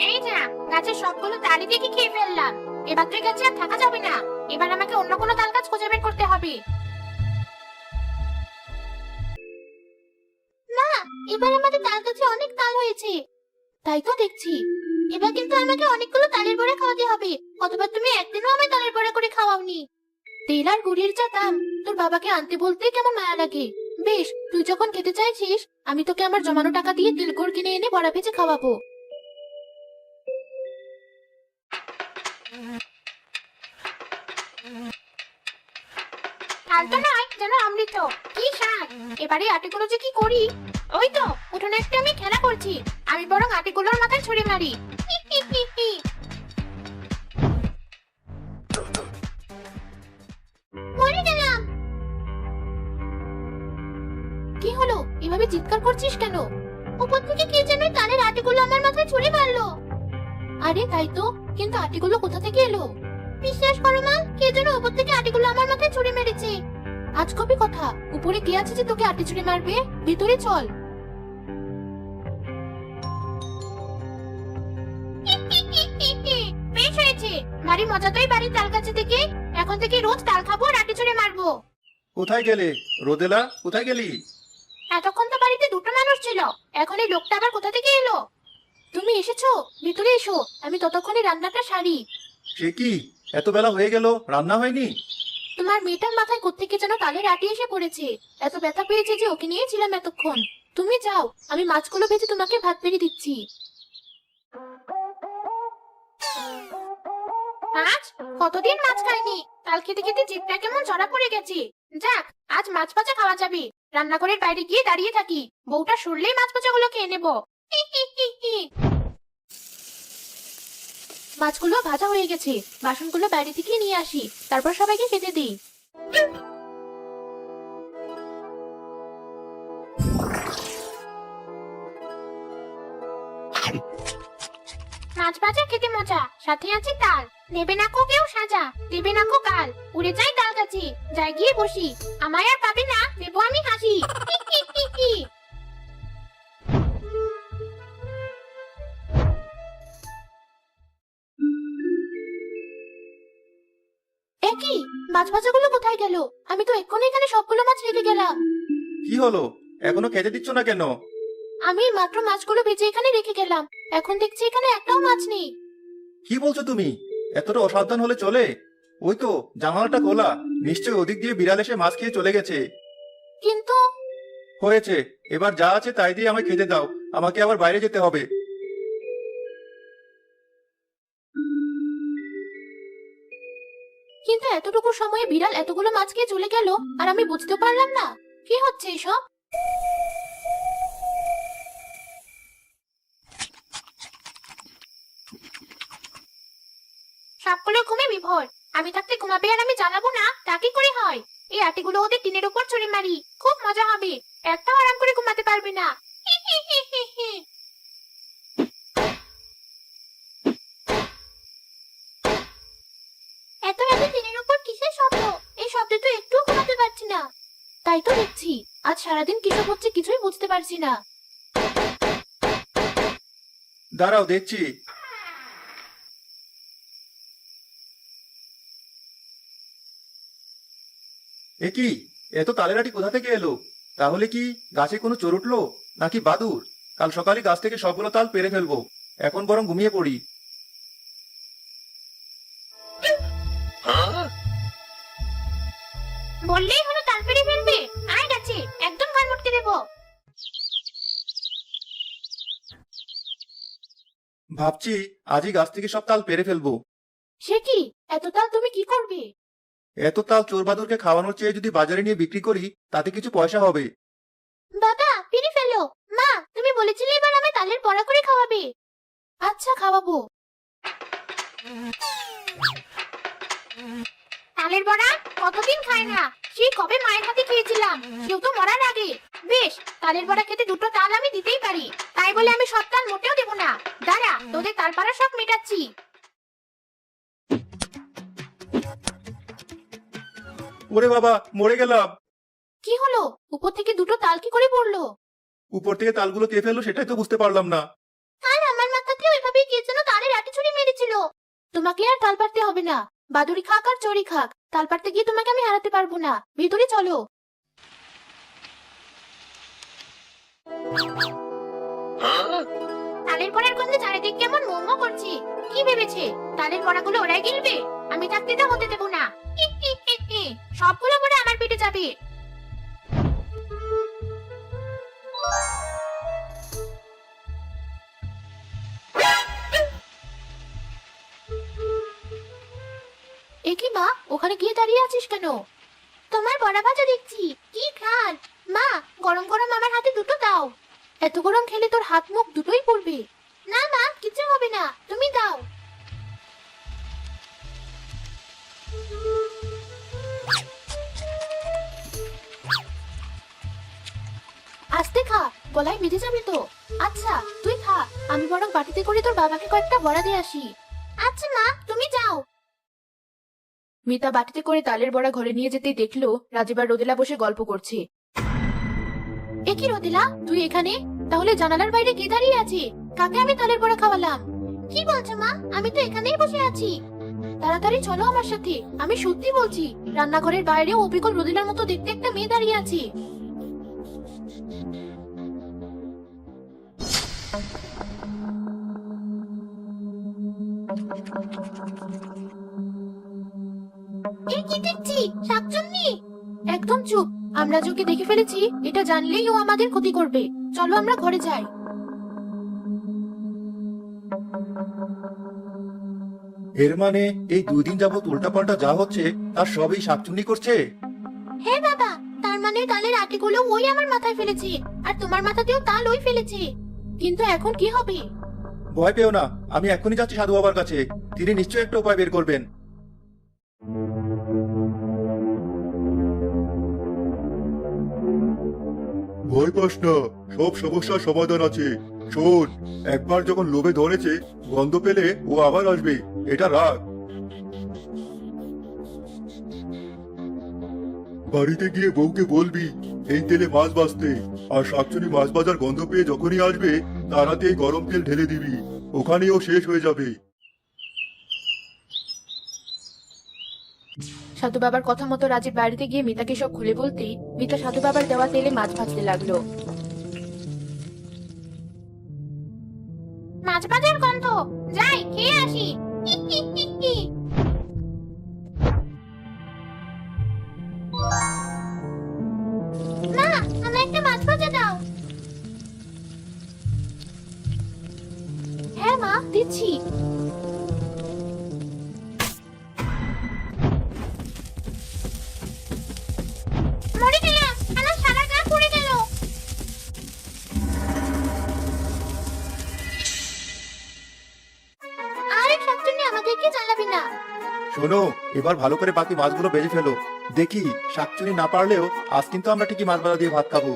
এই যা, গাছের সবগুলো তালই দেখে খেয়ে ফেললাম। এবার তুই গাছে আর থাকা যাবে না। এবার আমাকে অন্য কোনো তাল গাছ খুঁজে বের করতে হবে। না, এবার আমাদের তাল গাছে অনেক তাল হয়েছে। তাই তো দেখছি। এবার কিন্তু আমাকে অনেকগুলো তালের বড়া খাওয়াতে হবে। কতবার তুমি একদিনও আমায় তালের বড়া করে খাওয়াওনি। তেল আর গুড়ের যা দাম, তোর বাবাকে আনতে বলতে কেমন মায়া লাগে। বেশ, তুই যখন খেতে চাইছিস, আমি তোকে আমার জমানো টাকা দিয়ে তিল গুড় কিনে এনে বড়া ভেজে খাওয়াবো। তাল তো নয়, যেন অমৃত। কি স্বাদ! এবারে আটিগুলো যে কি করি। ওই তো উঠোনে একটা আমি খেলা করছি। আমি বরং আটিগুলোর মাথায় ছুঁড়ে মারি। হি হি হি হি। মরে গেলাম। কি হলো? এভাবে চিৎকার করছিস কেন? উপর থেকে কে যেন তালের আটিগুলো আমার মাথায় ছুঁড়ে মারলো। আরে তাই তো, কিন্তু আটিগুলো কোথা থেকে এলো? বিশ্বাস করো মা, কে যেন উপর থেকে আটিগুলো আমার মাথায় ছুঁড়ে মেরেছে। আজকবি কথা, উপরে কে আছে যে তোকে আটি ছুঁড়ে মারবে? ভিতরে চল। বেশ হয়েছে, ভারী মজা তো এই বাড়ির তাল গাছে থেকে। এখন থেকে রোজ তাল খাবো আর আটি ছুঁড়ে মারবো। কোথায় গেলে রোদেলা? কোথায় গেলি? এতক্ষণ তো বাড়িতে দুটো মানুষ ছিল, এখন এই লোকটা আবার কোথা থেকে এলো? তুমি এসেছো, ভিতরে এসো, আমি ততক্ষণে রান্নাটা সারি। সে কি, এত বেলা হয়ে গেল, রান্না হয়নি? তোমার মেয়েটার মাথায় কোত্থেকে যেন তালের আটি এসে পড়েছে। এত ব্যথা পেয়েছে যে ওকে নিয়েছিলাম এতক্ষণ। তুমি যাও, আমি মাছগুলো ভেজে তোমাকে ভাত বেড়ে দিচ্ছি। আজ কতদিন মাছ খাইনি, তাল খেতে খেতে জিভটা কেমন চড়া পড়ে গেছে। যাক, আজ মাছ ভাজা খাওয়া যাবে। রান্নাঘরের বাইরে গিয়ে দাঁড়িয়ে থাকি, বউটা সরলেই মাছ ভাজাগুলো খেয়ে নেবো। হি হি হি হি। মাছগুলো ভাজা হয়ে গেছে, বাসনগুলো বাইরে থেকে নিয়ে আসি, তারপর সবাইকে খেতে দিই। মাছ ভাজা খেতে মজা, সাথে আছে তাল। নেবে না কো কেউ সাজা, দেবে না কো কাল। উড়ে যাই তাল গাছে, যাই গিয়ে বসি। আমায় আর পাবে না, দেবো আমি হাসি। হি হি হি হি। একই, মাছ ভাজাগুলো কোথায় গেল? আমি তো এক্ষুনি এখানে সবগুলো মাছ রেখে গেলাম। কি হলো, এখনো খেতে দিচ্ছ না কেন? আমি মাত্র মাছগুলো ভেজে এখানে রেখে গেলাম, এখন দেখছি এখানে একটাও মাছ নেই। কি বলছো তুমি? এতটা অসাবধান হলে চলে? ওই তো জানালাটা খোলা, নিশ্চয়ই ওদিক দিয়ে বিড়াল এসে মাছ খেয়ে চলে গেছে। কিন্তু হয়েছে, এবার যা আছে তাই দিয়ে আমায় খেতে দাও, আমাকে আবার বাইরে যেতে হবে। কিন্তু এতটুকু সময়ে বিড়াল এতগুলো মাছ খেয়ে চলে গেল, আর আমি বুঝতে পারলাম না। কি হচ্ছে এসব? সবগুলো ঘুমে বিভোর। আমি থাকতে ঘুমাবে আর আমি জ্বালাবো না, তা কি করে হয়? এই আটিগুলো ওদের টিনের উপর ছুঁড়ে মারি, খুব মজা হবে। একটাও আরাম করে ঘুমাতে পারবে না। হি হি হি হি হি। এত রাতে টিনের উপর কিসের শব্দ? এই শব্দে তো একটুও ঘুমাতে পারছি না। তাই তো দেখছি, আজ সারাদিন কিসব হচ্ছে কিছুই বুঝতে পারছি না। দাঁড়াও, দেখছি। এ কি, এত তালের আটি কোথা থেকে এলো? তাহলে কি গাছে কোনো চোর উঠলো, নাকি বাদুড়? কাল সকালে গাছ থেকে সবগুলো তাল পেরে ফেলবো। এখন বরং ঘুমিয়ে পড়ি। বললেই হলো তাল পেড়ে ফেলবে। আয় গাছে, একদম ঘর মুটকে দেবো। ভাবছি আজই গাছ থেকে সব তাল পেরে ফেলবো। সে কি, এত তাল তুমি কি করবে? এত তাল চোর বাদুরকে খাওয়ানোর চেয়ে যদি বাজারে নিয়ে বিক্রি করি, তাতে কিছু পয়সা হবে। বাবা, পেড়ে ফেলো। মা, তুমি বলেছিলে এবার আমায় তালের বড়া করে খাওয়াবে। আচ্ছা, খাওয়াবো। তালের বড়া কতদিন খাই না, সেই কবে মায়ের হাতে খেয়েছিলাম, কেউ তো মরার আগে। বেশ, তালের বড়া খেতে দুটো তাল আমি দিতেই পারি, তাই বলে আমি সব তাল মোটেও দেবো না। দাঁড়া, তোদের তাল পাড়া সব মেটাচ্ছি। ওরে বাবা, মরে গেলাম। কি হলো? উপর থেকে দুটো তাল কি করে পড়লো? উপর থেকে তালগুলো কে ফেললো সেটাই তো বুঝতে পারলাম না। আর আমার মাথাতেও এভাবেই কে যেন তালের আটি ছুরি মেরেছিল। তোমাকে আর তাল পারতে হবে না। বাদুড়ি খাক আর চড়ি খাক, তাল পারতে গিয়ে তোমাকে আমি হারাতে পারবো না। ভিতরে চলো। তালের বড়ার গন্ধে চারিদিক কেমন মোমো করছে। কি ভেবেছে তালের বড়াগুলো ওরাই গিলবে? আমি থাকতে তা হতে দেবো না। সবগুলো বড়া আমার পেটে যাবে। এ কি মা, ওখানে গিয়ে দাঁড়িয়ে আছিস কেন? তোমার বড়া ভাজা দেখছি, কি খান। মা, গরম গরম আমার হাতে দুটো দাও। এত গরম খেলে তোর হাত মুখ দুটোই পড়বে। না মা, কিছু হবে না, তুমি দাও। আস্তে খা, গলায় বেঁধে যাবে তো। আচ্ছা তুই খা, আমি বরং বাটিতে করে তোর বাবাকে কয়েকটা বড়া দিয়ে আসি। আচ্ছা মা, তুমি যাও। মিতা বাটিতে করে তালের বড়া ঘরে নিয়ে যেতেই দেখলো রাজীব আর রোদেলা বসে গল্প করছে। এ কি রোদেলা, তুই এখানে? তাহলে জানালার বাইরে কে দাঁড়িয়ে আছে? কাকে আমি তালের বড়া খাওয়ালাম? কি বলছো মা, আমি তো এখানেই বসে আছি। তাড়াতাড়ি চলো আমার সাথে, আমি সত্যি বলছি। রান্নাঘরের বাইরে অবিকল রোদেলার মতো দেখতে একটা মেয়ে দাঁড়িয়ে আছে। এ কি দেখছি, শাকচুন্নি? একদম চুপ, আমরা যোকে দেখে ফেলেছি, এটা জানলেই ও আমাদের ক্ষতি করবে। চলো আমরা ঘরে যাই। এর মানে এই 2 দিন যাবত উল্টাপাল্টা যা হচ্ছে তার সবই শাকচুন্নি করছে। হ্যাঁ বাবা, তার মানে তালের আটিগুলো ওই আমার মাথায় ফেলেছে, আর তোমার মাথাতেও তাল ওই ফেলেছে। কিন্তু এখন কি হবে? ভয় পেও না, আমি এখনই যাচ্ছি সাধু বাবার কাছে। তিনি নিশ্চয়ই একটা উপায় বের করবেন। ভয় পাস না, সব সমস্যার সমাধান আছে। শোন, একবার যখন লোভে ধরেছে, গন্ধ পেলে ও আবার আসবে, এটা রাখ। বাড়িতে গিয়ে বউকে বলবি এই তেলে মাছ ভাজতে, আর শাকচুনি মাছ ভাজার গন্ধ পেয়ে যখনই আসবে তার হাতে এই গরম তেল ঢেলে দিবি, ওখানেই ও শেষ হয়ে যাবে। সাধু বাবার কথা মতো রাজীব বাড়িতে গিয়ে মিতাকে সব খুলে বলতেই মিতা সাধু বাবার দেওয়া তেলে মাছ ভাজতে লাগলো। মাছ ভাজার গন্ধ, যাই খেয়ে আসি। মা, আমায় একটা মাছ ভাজা দাও। হ্যাঁ মা, দিচ্ছি। মরে গেলাম, আমার সারা গা পুড়ে গেল। আরে শাকচুন্নি, আমাকে কি জ্বালাবি না। শোনো, এবার ভালো করে বাকি মাছগুলো বেজে ফেলো। দেখি শাকচুনি না পারলেও আজ কিন্তু আমরা ঠিকই মাছ ভাজা দিয়ে ভাত খাবো।